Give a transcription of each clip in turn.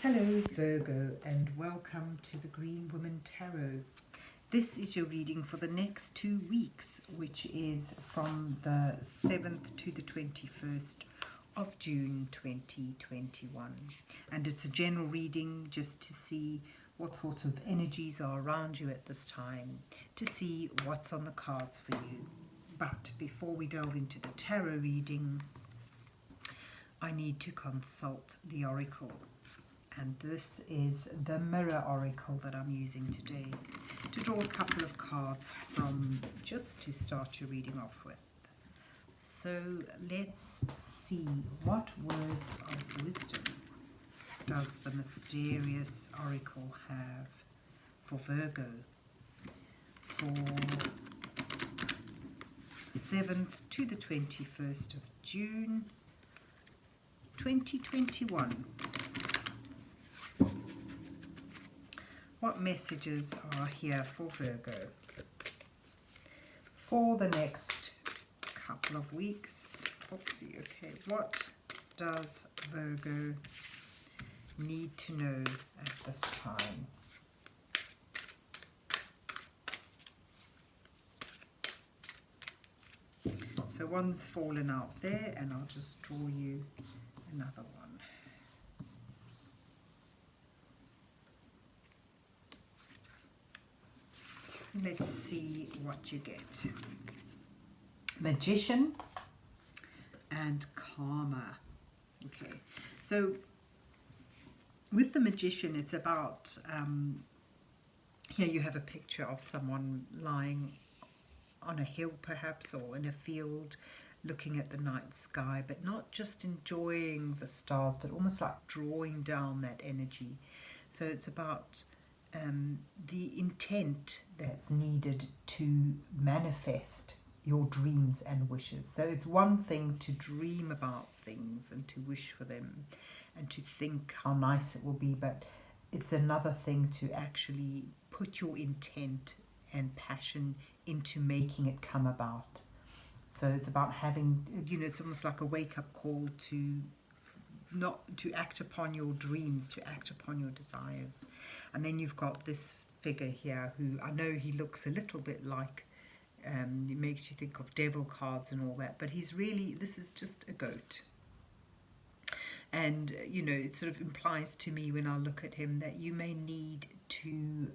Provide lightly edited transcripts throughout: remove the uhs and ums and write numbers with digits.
Hello Virgo, and welcome to the Green Woman Tarot. This is your reading for the next 2 weeks, which is from the 7th to the 21st of June 2021. And it's a general reading just to see what sort of energies are around you at this time, to see what's on the cards for you. But before we delve into the tarot reading, I need to consult the oracle. And this is the Mirror Oracle that I'm using today to draw a couple of cards from, just to start your reading off with. So let's see, what words of wisdom does the mysterious oracle have for Virgo for the 7th to the 21st of June 2021. What messages are here for Virgo for the next couple of weeks? Oopsie, okay. What does Virgo need to know at this time? So one's fallen out there, and I'll just draw you another one. Let's see what you get. Magician and Karma. Okay, so with the Magician, it's about, here you have a picture of someone lying on a hill perhaps, or in a field, looking at the night sky, but not just enjoying the stars, but almost like drawing down that energy. So it's about the intent that's needed to manifest your dreams and wishes. So it's one thing to dream about things and to wish for them and to think how nice it will be, but it's another thing to actually put your intent and passion into making it come about. So it's about having, it's almost like a wake-up call to not to act upon your dreams, to act upon your desires. And then you've got this figure here who, I know he looks a little bit like, it makes you think of devil cards and all that, but he's really, this is just a goat. And, it sort of implies to me when I look at him that you may need to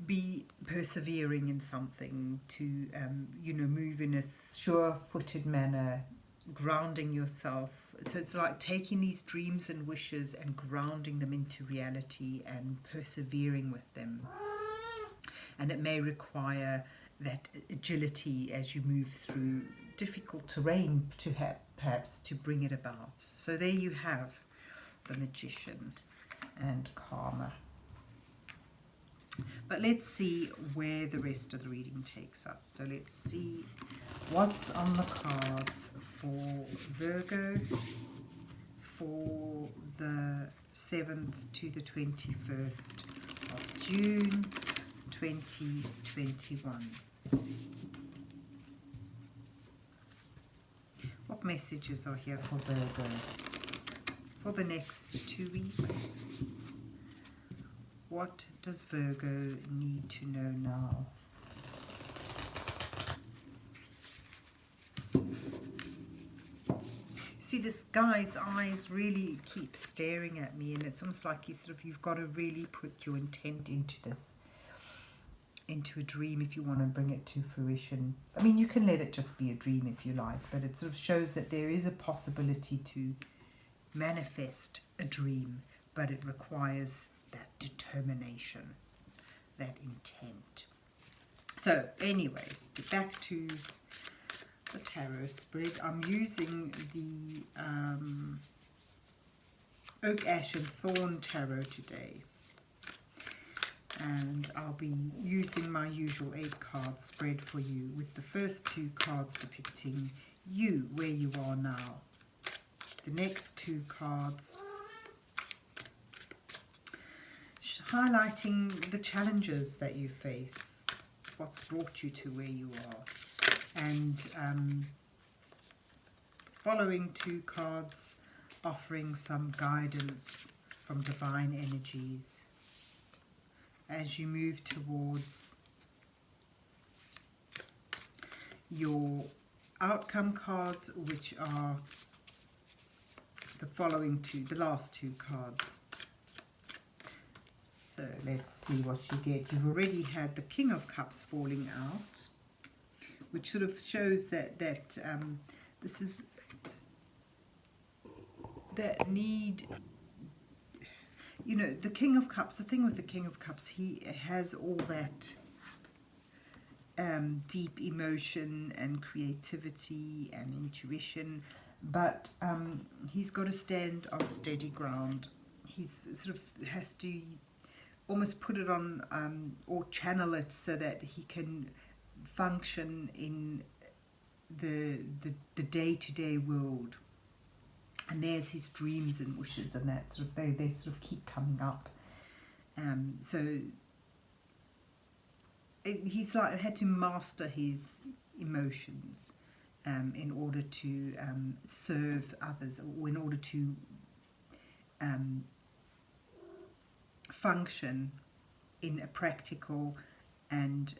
be persevering in something, to, move in a sure-footed manner, grounding yourself. So it's like taking these dreams and wishes and grounding them into reality and persevering with them. And it may require that agility as you move through difficult terrain to perhaps to bring it about. So there you have the Magician and Karma. But let's see where the rest of the reading takes us. So let's see what's on the cards for Virgo for the 7th to the 21st of June 2021. What messages are here for Virgo for the next 2 weeks? What does Virgo need to know now? See, this guy's eyes really keep staring at me, and it's almost like you've got to really put your intent into this, into a dream if you want to bring it to fruition. I mean, you can let it just be a dream if you like, but it sort of shows that there is a possibility to manifest a dream, but it requires that determination, that intent. So anyways, back to the tarot spread. I'm using the Oak, Ash and Thorn tarot today, and I'll be using my usual 8-card spread for you, with the first 2 cards depicting you, where you are now. The next 2 cards highlighting the challenges that you face, what's brought you to where you are. And following 2 cards offering some guidance from divine energies as you move towards your outcome cards, which are the last two cards. So let's see what you get. You've already had the King of Cups falling out, which sort of shows that this is that need. You know, the King of Cups, the thing with the King of Cups, he has all that deep emotion and creativity and intuition, but he's got to stand on steady ground. He's sort of has to almost put it on or channel it so that he can function in the day-to-day world. And there's his dreams and wishes, and that sort of they sort of keep coming up. So he's like had to master his emotions in order to serve others, or in order to function in a practical and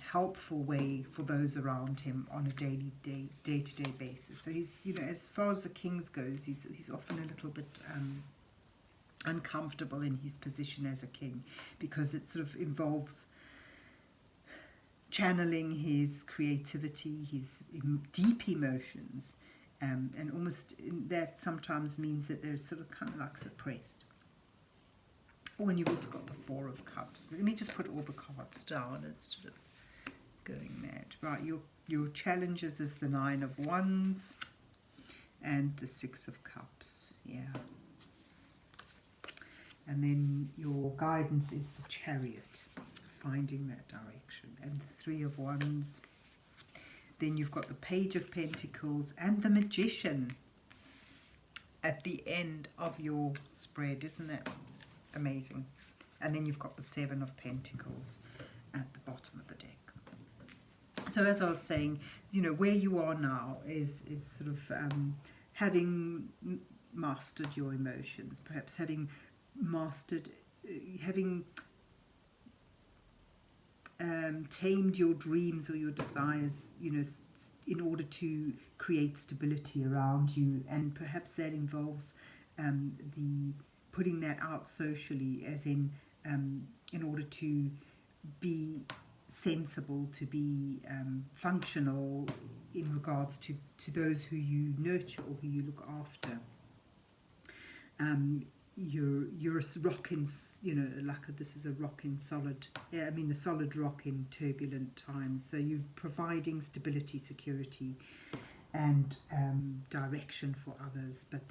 helpful way for those around him on a day-to-day basis. So he's, you know, as far as the Kings goes, he's often a little bit uncomfortable in his position as a king, because it sort of involves channeling his creativity, his deep emotions, and almost that sometimes means that they're sort of kind of like suppressed. Oh, and you've also got the Four of Cups. Let me just put all the cards down instead of going mad. Right, your challenges is the Nine of Wands and the Six of Cups. Yeah. And then your guidance is the Chariot, finding that direction, and the Three of Wands. Then you've got the Page of Pentacles and the Magician at the end of your spread. Isn't that amazing? And then you've got the Seven of Pentacles at the bottom of the deck. So as I was saying, you know, where you are now is sort of having mastered your emotions, perhaps having mastered, having tamed your dreams or your desires, you know, in order to create stability around you. And perhaps that involves the putting that out socially, as in order to be sensible, to be functional in regards to those who you nurture or who you look after. You're a rock in, you know, like this is a rock in solid, I mean a solid rock in turbulent times. So you're providing stability, security and direction for others. But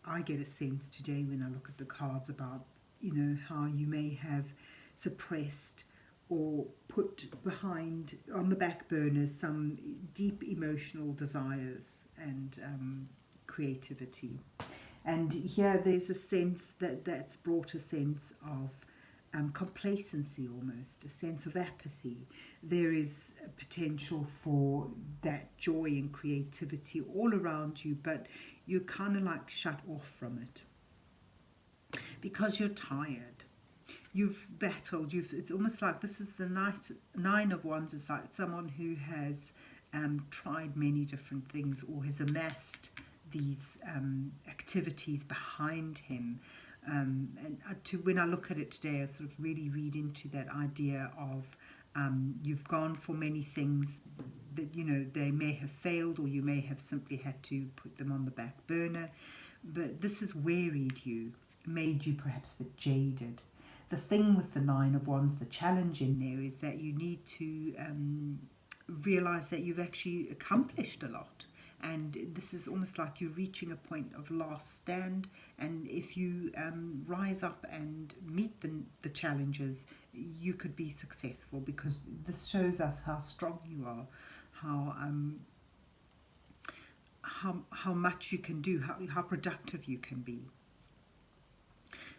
I get a sense today when I look at the cards about, you know, how you may have suppressed or put behind, on the back burner, some deep emotional desires and creativity. And here there's a sense that's brought a sense of complacency, almost, a sense of apathy. There is a potential for that joy and creativity all around you, but you're kind of like shut off from it because you're tired. You've battled, it's almost like this is the Nine of Wands. It's like someone who has tried many different things or has amassed these activities behind him. And when I look at it today, I sort of really read into that idea of you've gone for many things that, you know, they may have failed, or you may have simply had to put them on the back burner. But this has wearied you, made you perhaps a bit jaded. The thing with the Nine of Wands, the challenge in there is that you need to realize that you've actually accomplished a lot. And this is almost like you're reaching a point of last stand. And if you rise up and meet the challenges, you could be successful, because this shows us how strong you are, how much you can do, how productive you can be.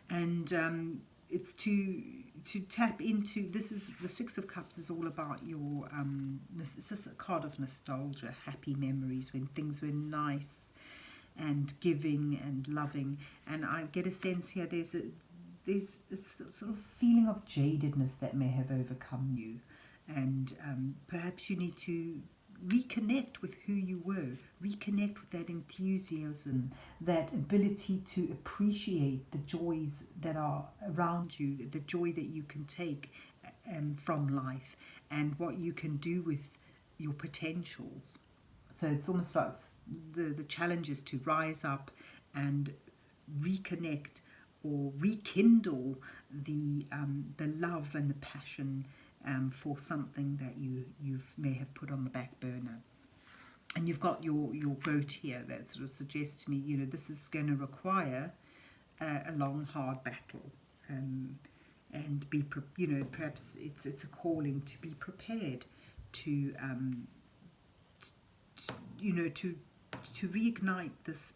And it's to tap into, this is the Six of Cups is all about your this is a card of nostalgia, happy memories when things were nice, and giving and loving. And I get a sense here there's a sort of feeling of jadedness that may have overcome you, and perhaps you need to reconnect with who you were, reconnect with that enthusiasm, that ability to appreciate the joys that are around you, the joy that you can take from life, and what you can do with your potentials. So it's almost like the challenge is to rise up and reconnect or rekindle the love and the passion for something that you may have put on the back burner. And you've got your goat here that sort of suggests to me, you know, this is going to require a long, hard battle, and be, you know, perhaps it's a calling to be prepared to you know, to reignite this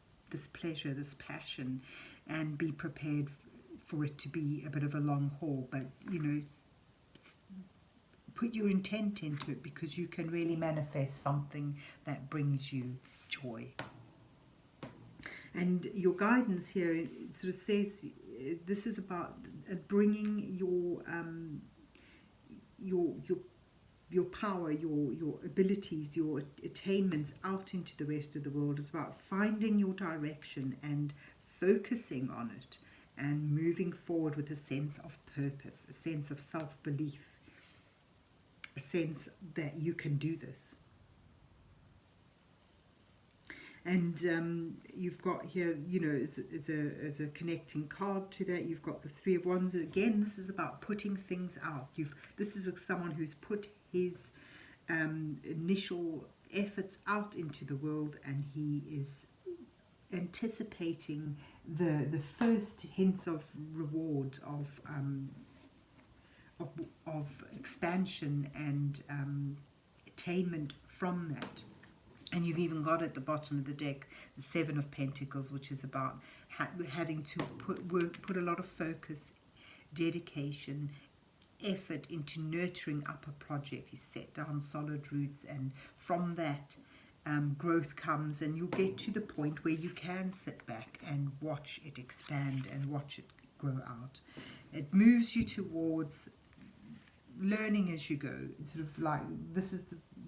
pleasure, this passion, and be prepared for it to be a bit of a long haul. But, you know, put your intent into it, because you can really manifest something that brings you joy. And your guidance here, it sort of says this is about bringing your power, your abilities, your attainments out into the rest of the world. It's about finding your direction and focusing on it and moving forward with a sense of purpose, a sense of self-belief, a sense that you can do this. And you've got here, you know, as a connecting card to that, you've got the Three of Wands. Again, this is about putting things out. This is someone who's put his initial efforts out into the world, and he is anticipating the first hints of reward, of expansion and attainment from that. And you've even got at the bottom of the deck the Seven of Pentacles, which is about having to put a lot of focus, dedication, effort into nurturing up a project. He's set down solid roots, and from that growth comes, and you'll get to the point where you can sit back and watch it expand and watch it grow out. It moves you towards learning as you go. It's sort of like, this is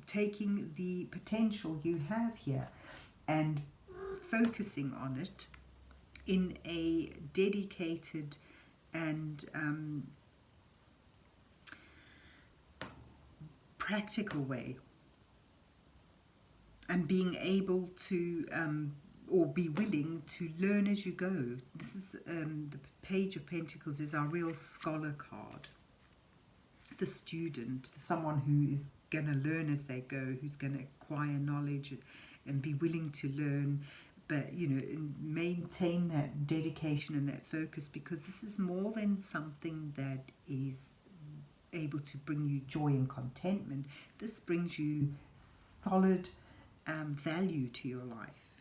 taking the potential you have here and focusing on it in a dedicated and practical way, and being able to or be willing to learn as you go. This is the Page of Pentacles is our real scholar card, the student, someone who is going to learn as they go, who's going to acquire knowledge and be willing to learn, but, you know, maintain that dedication and that focus, because this is more than something that is able to bring you joy and contentment. This brings you solid value to your life.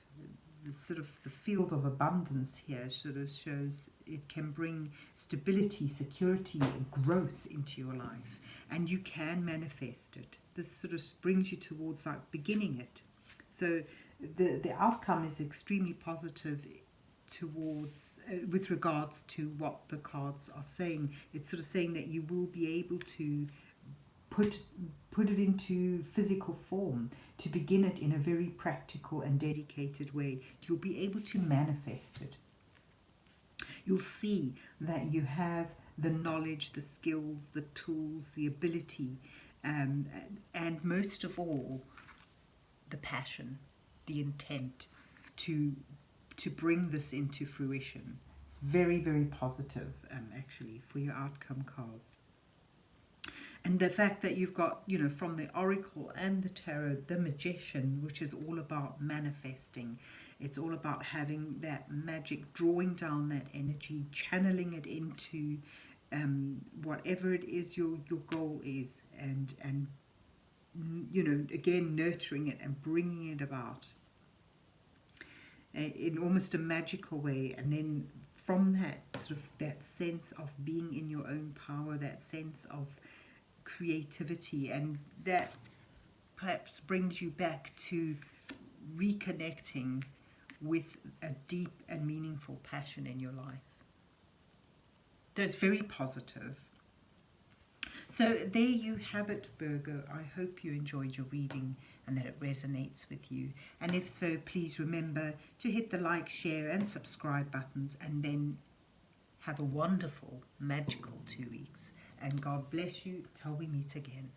The sort of the field of abundance here sort of shows it can bring stability, security, and growth into your life, and you can manifest it. This sort of brings you towards like beginning it. So the outcome is extremely positive towards with regards to what the cards are saying. It's sort of saying that you will be able to put it into physical form, to begin it in a very practical and dedicated way. You'll be able to manifest it. You'll see that you have the knowledge, the skills, the tools, the ability, and most of all, the passion, the intent to bring this into fruition. It's very, very positive, actually, for your outcome cards. And the fact that you've got, you know, from the Oracle and the Tarot, the Magician, which is all about manifesting. It's all about having that magic, drawing down that energy, channeling it into whatever it is your goal is, and you know, again, nurturing it and bringing it about in almost a magical way. And then from that, sort of that sense of being in your own power, that sense of creativity, and that perhaps brings you back to reconnecting with a deep and meaningful passion in your life. So it's very positive. So there you have it, Virgo. I hope you enjoyed your reading and that it resonates with you. And if so, please remember to hit the like, share and subscribe buttons, and then have a wonderful, magical 2 weeks. And God bless you till we meet again.